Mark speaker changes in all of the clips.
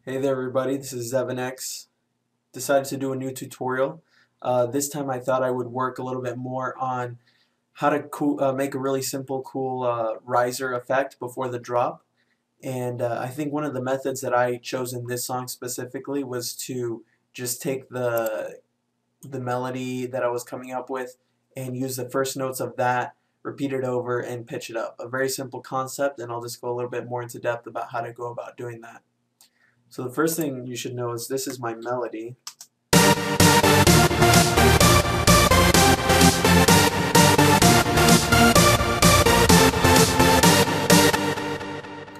Speaker 1: Hey there everybody, this is ZevenX. Decided to do a new tutorial. This time I thought I would work a little bit more on how to make a really simple, cool riser effect before the drop. And I think one of the methods that I chose in this song specifically was to just take the melody that I was coming up with and use the first notes of that, repeat it over, and pitch it up. A very simple concept, and I'll just go a little bit more into depth about how to go about doing that. So the first thing you should know is this is my melody.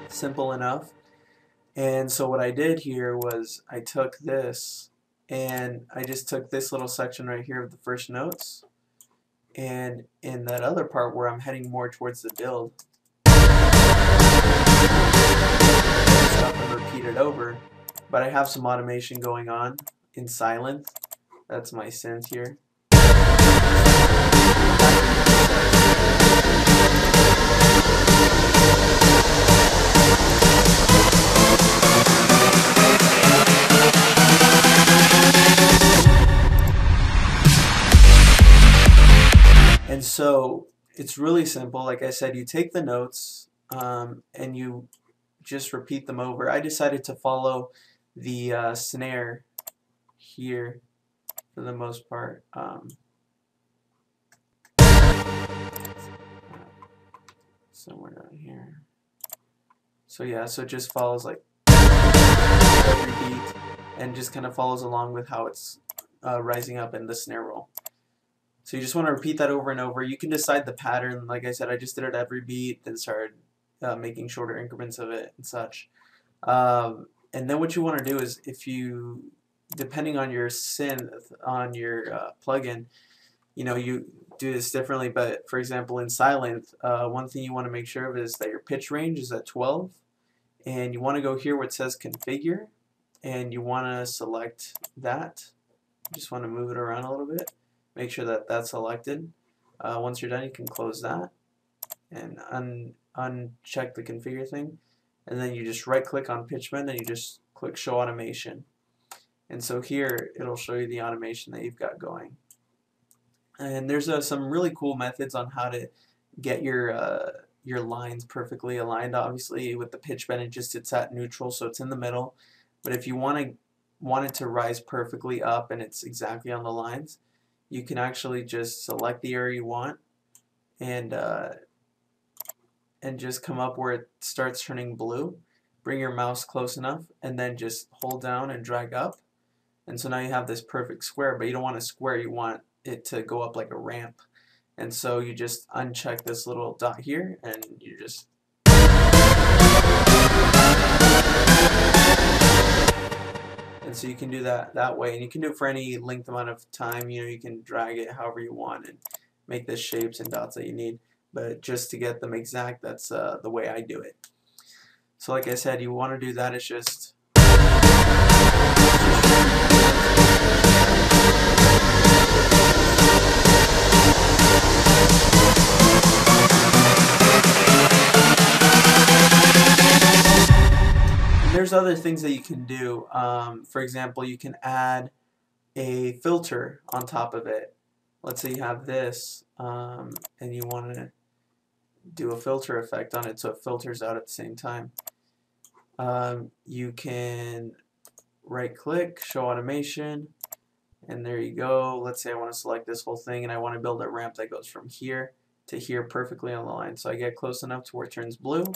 Speaker 1: Simple enough. And so what I did here was I took this and I just took this little section right here of the first notes, and in that other part where I'm heading more towards the build, stop and repeat it over. But I have some automation going on in silent. That's my synth here. And so it's really simple. Like I said, you take the notes and you just repeat them over. I decided to follow the snare here for the most part. Somewhere down here. So yeah, so it just follows like every beat and just kind of follows along with how it's rising up in the snare roll. So you just want to repeat that over and over. You can decide the pattern. Like I said, I just did it every beat, then started making shorter increments of it and such. And then what you want to do is, if you, depending on your synth, on your plugin, you know, you do this differently. But for example, in silent, one thing you want to make sure of is that your pitch range is at 12, and you want to go here where it says configure, and you want to select that. You just want to move it around a little bit. Make sure that that's selected. Once you're done, you can close that and uncheck the configure thing, and then you just right click on pitch bend and you just click show automation, and so here it'll show you the automation that you've got going. And there's some really cool methods on how to get your lines perfectly aligned. Obviously with the pitch bend, it's at neutral, so it's in the middle, but if you want it to rise perfectly up and it's exactly on the lines, you can actually just select the area you want and just come up where it starts turning blue. Bring your mouse close enough and then just hold down and drag up, and so now you have this perfect square. But you don't want a square, you want it to go up like a ramp, and so you just uncheck this little dot here and you just so you can do that way, and you can do it for any length amount of time. You know, you can drag it however you want and make the shapes and dots that you need, but just to get them exact, that's the way I do it. So like I said, you want to do that. It's just there's other things that you can do. For example, you can add a filter on top of it. Let's say you have this and you want to do a filter effect on it so it filters out at the same time. You can right click, show automation, and there you go. Let's say I want to select this whole thing and I want to build a ramp that goes from here to here perfectly on the line. So I get close enough to where it turns blue,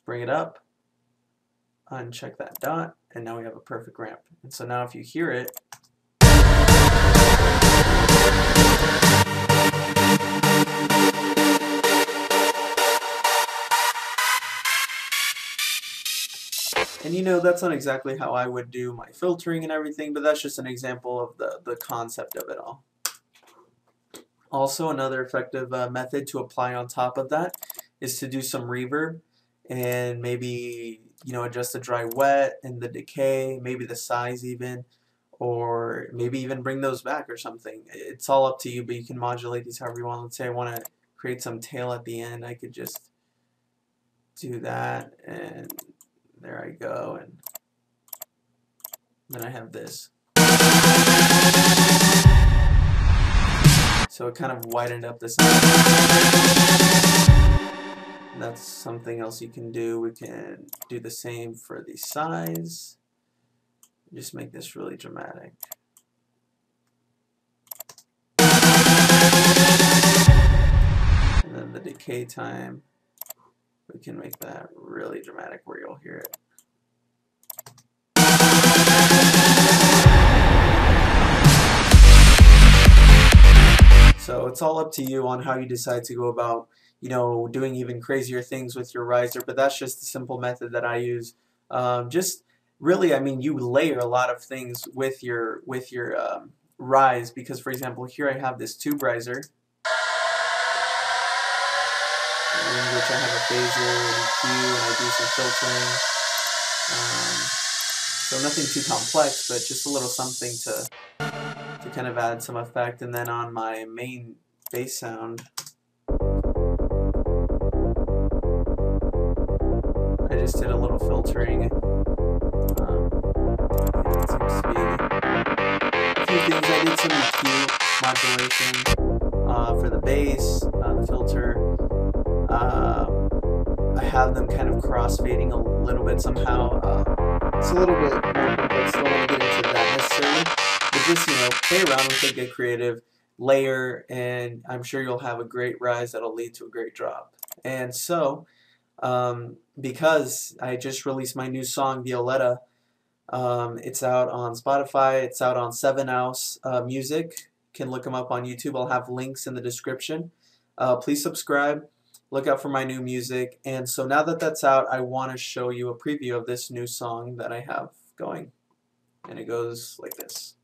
Speaker 1: bring it up, uncheck that dot, and now we have a perfect ramp. And so now if you hear it, and you know, that's not exactly how I would do my filtering and everything, but that's just an example of the concept of it all. Also, another effective method to apply on top of that is to do some reverb and maybe, you know, adjust the dry wet and the decay, maybe the size even, or maybe even bring those back or something. It's all up to you, but you can modulate these however you want. Let's say I want to create some tail at the end. I could just do that, and there I go, and Then I have this. So it kind of widened up the sound. That's something else you can do. We can do the same for the size. Just make this really dramatic. And then the decay time, we can make that really dramatic where you'll hear it. So it's all up to you on how you decide to go about, you know, doing even crazier things with your riser, but that's just the simple method that I use. Just really, I mean, you layer a lot of things with your rise, because for example, here I have this tube riser, in which I have a phaser and EQ, and I do some filtering. So nothing too complex, but just a little something to kind of add some effect. And then on my main bass sound, I just did a little filtering. It seems to be a few things. I did some EQ modulation for the bass, the filter. I have them kind of cross-fading a little bit somehow. It's a little bit more complex. Don't want to get into that necessarily. But just, you know, play around with it, get creative, layer, and I'm sure you'll have a great rise that'll lead to a great drop. And so, because I just released my new song, Violetta, it's out on Spotify, it's out on ZevenX Music. You can look them up on YouTube. I'll have links in the description. Please subscribe. Look out for my new music. And so now that that's out, I want to show you a preview of this new song that I have going. And it goes like this.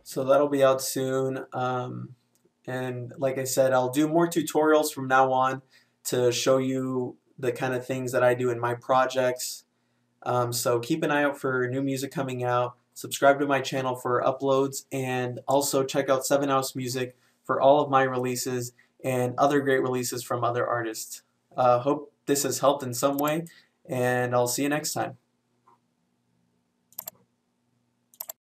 Speaker 1: So that'll be out soon, and like I said, I'll do more tutorials from now on to show you the kind of things that I do in my projects. So keep an eye out for new music coming out. Subscribe to my channel for uploads, and also check out ZevenX Music for all of my releases and other great releases from other artists. Hope this has helped in some way, and I'll see you next time.